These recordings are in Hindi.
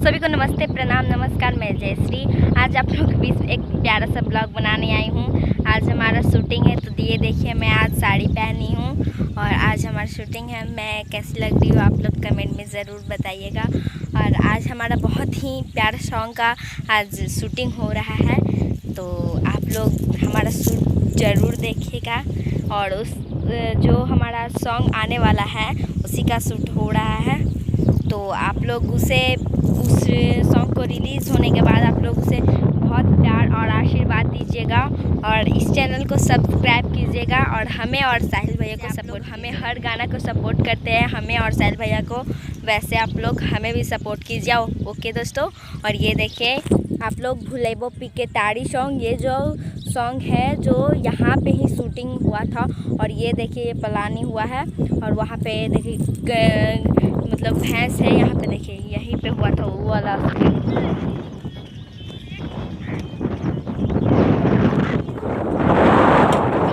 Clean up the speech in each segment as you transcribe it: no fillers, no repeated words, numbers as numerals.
सभी को नमस्ते, प्रणाम, नमस्कार। मैं जयश्री आज आप लोगों के बीच एक प्यारा सा ब्लॉग बनाने आई हूँ। आज हमारा शूटिंग है, तो ये देखिए मैं आज साड़ी पहनी हूँ और आज हमारी शूटिंग है। मैं कैसी लग रही हूँ आप लोग कमेंट में ज़रूर बताइएगा। और आज हमारा बहुत ही प्यारा सॉन्ग का आज शूटिंग हो रहा है, तो आप लोग हमारा शूट ज़रूर देखिएगा। और उस जो हमारा सॉन्ग आने वाला है उसी का शूट हो रहा है, तो आप लोग उस सॉन्ग को रिलीज़ होने के बाद आप लोग उसे बहुत प्यार और आशीर्वाद दीजिएगा और इस चैनल को सब्सक्राइब कीजिएगा। और हमें और साहिल भैया को सपोर्ट, हमें हर गाना को सपोर्ट करते हैं, हमें और साहिल भैया को, वैसे आप लोग हमें भी सपोर्ट कीजिए। ओके दोस्तों। और ये देखिए आप लोग भुलैबो पीके ताड़ी सॉन्ग, ये जो सॉन्ग है जो यहाँ पे ही शूटिंग हुआ था। और ये देखिए ये पलानी हुआ है और वहाँ पे देखिए मतलब भैंस है, यहाँ पे देखिए यहीं पे हुआ था वो वाला।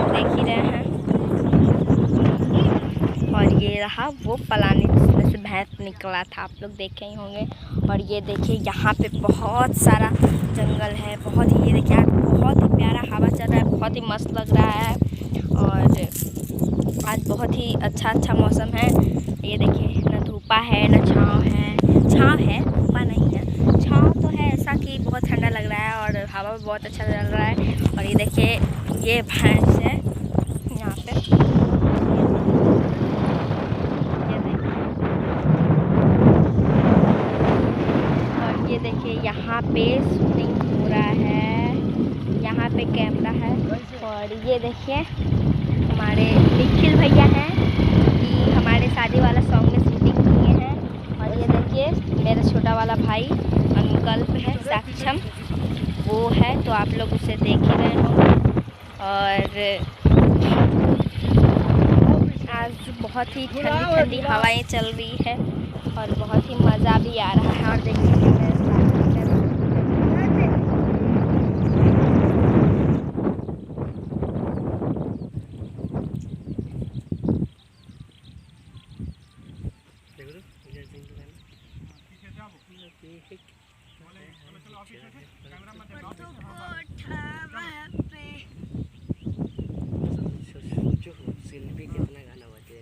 देख ही रहे हैं। और ये रहा वो पलानी जिसमें से भैंस निकला था, आप लोग देखे ही होंगे। और ये देखिए यहाँ पे बहुत सारा जंगल है, बहुत ही, ये देखिए बहुत ही प्यारा हवा चल रहा है, बहुत ही मस्त लग रहा है। और आज बहुत ही अच्छा मौसम है। ये देखिए न धूपा है न छाँव है, छाँव है धूपा नहीं है, छाँव तो है, ऐसा कि बहुत ठंडा लग रहा है और हवा भी बहुत अच्छा चल रहा है। और ये देखिए ये भैंस है यहाँ पे, ये देखिए। और ये देखिए यहाँ पे शूटिंग हो रहा है, यहाँ पे कैमरा है। और ये देखिए हमारे निखिल भैया हैं कि हमारे शादी वाला सॉन्ग में शूटिंग किए हैं। और ये देखिए मेरा छोटा वाला भाई अनुकल्प है, साक्षम वो है, तो आप लोग उसे देख ही रहे होंगे। और आज बहुत ही ठंडी ठंडी हवाएं चल रही है और बहुत ही मज़ा भी आ रहा है। और देखिए शिल्पी कितना गाना बचे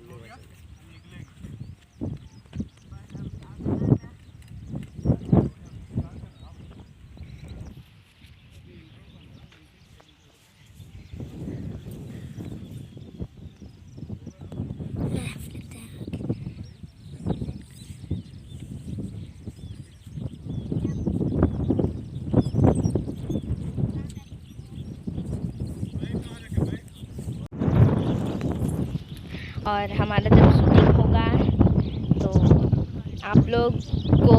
और हमारा जब शूटिंग होगा तो आप लोग को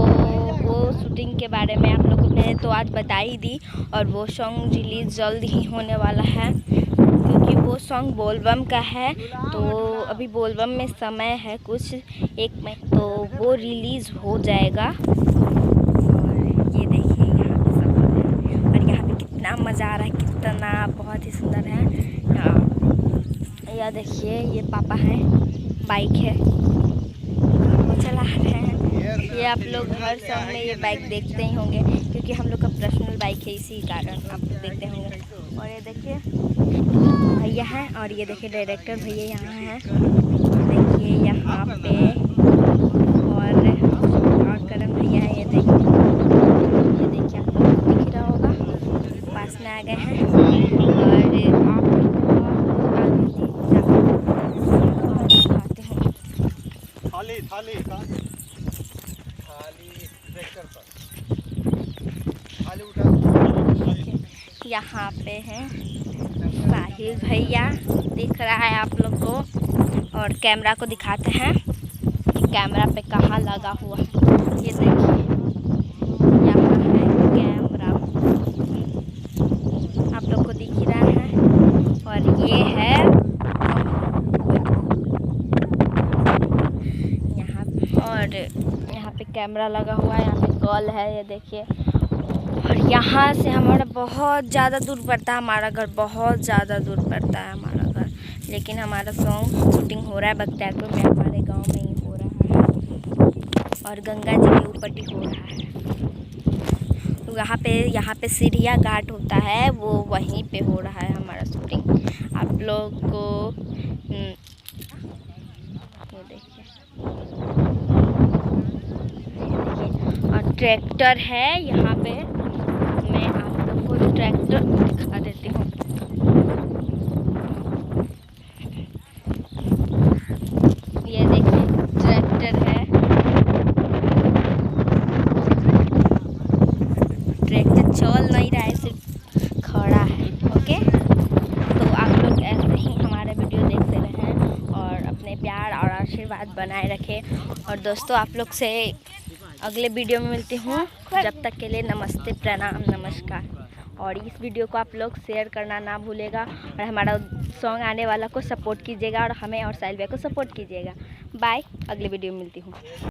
वो शूटिंग के बारे में आप लोग को मैंने तो आज बता ही दी। और वो सॉन्ग रिलीज़ जल्द ही होने वाला है, क्योंकि वो सॉन्ग बोलबम का है, तो अभी बोलबम में समय है कुछ एक में, तो वो रिलीज़ हो जाएगा। और ये देखिए यहाँ पे सब है और यहाँ पे कितना मज़ा आ रहा है, कितना बहुत ही सुंदर है। यह देखिए ये पापा हैं, बाइक है वो चला रहे हैं। ये आप लोग हर सॉन्ग में ये बाइक देखते ही होंगे, क्योंकि हम लोग का पर्सनल बाइक है, इसी कारण आप लोग देखते होंगे। और ये देखिए भैया हैं और ये देखिए डायरेक्टर भैया यहाँ हैं, देखिए यहाँ पे। और करम भैया है, ये देखिए आप लोग दिख ही रहा होगा, पास में आ गए हैं। और आप थाली उठा। यहाँ पे हैं साहिल भैया, दिख रहा है आप लोग को। और कैमरा को दिखाते हैं कैमरा पे कहाँ लगा हुआ है। ये देखिए यहाँ है कैमरा, आप लोग को दिख ही रहा है। और ये है यहाँ पे कैमरा लगा हुआ है, यहाँ पे कॉल है, ये देखिए। और यहाँ से हमारा बहुत ज़्यादा दूर पड़ता है, हमारा घर बहुत ज़्यादा दूर पड़ता है हमारा घर, लेकिन हमारा सॉन्ग शूटिंग हो रहा है बख्तियारपुर में, हमारे गांव में ही हो रहा है। और गंगा जी के ऊपर ही हो रहा है। यहाँ पे सीढ़िया घाट होता है, वो वहीं पे हो रहा है हमारा शूटिंग। आप लोग को ये देखिए, और ट्रैक्टर है यहाँ पे। मैं आप लोग को ट्रैक्टर दिखा देती हूँ। ये देखिए ट्रैक्टर है, ट्रैक्टर चल नहीं रहा है, सिर्फ खड़ा है। ओके, तो आप लोग ऐसे ही हमारे वीडियो देखते रहें और अपने प्यार और आशीर्वाद बनाए रखें। और दोस्तों, आप लोग से अगले वीडियो में मिलती हूँ। जब तक के लिए नमस्ते, प्रणाम, नमस्कार। और इस वीडियो को आप लोग शेयर करना ना भूलेगा और हमारा सॉन्ग आने वाला को सपोर्ट कीजिएगा और हमें और साहिल भैया को सपोर्ट कीजिएगा। बाय, अगले वीडियो में मिलती हूँ।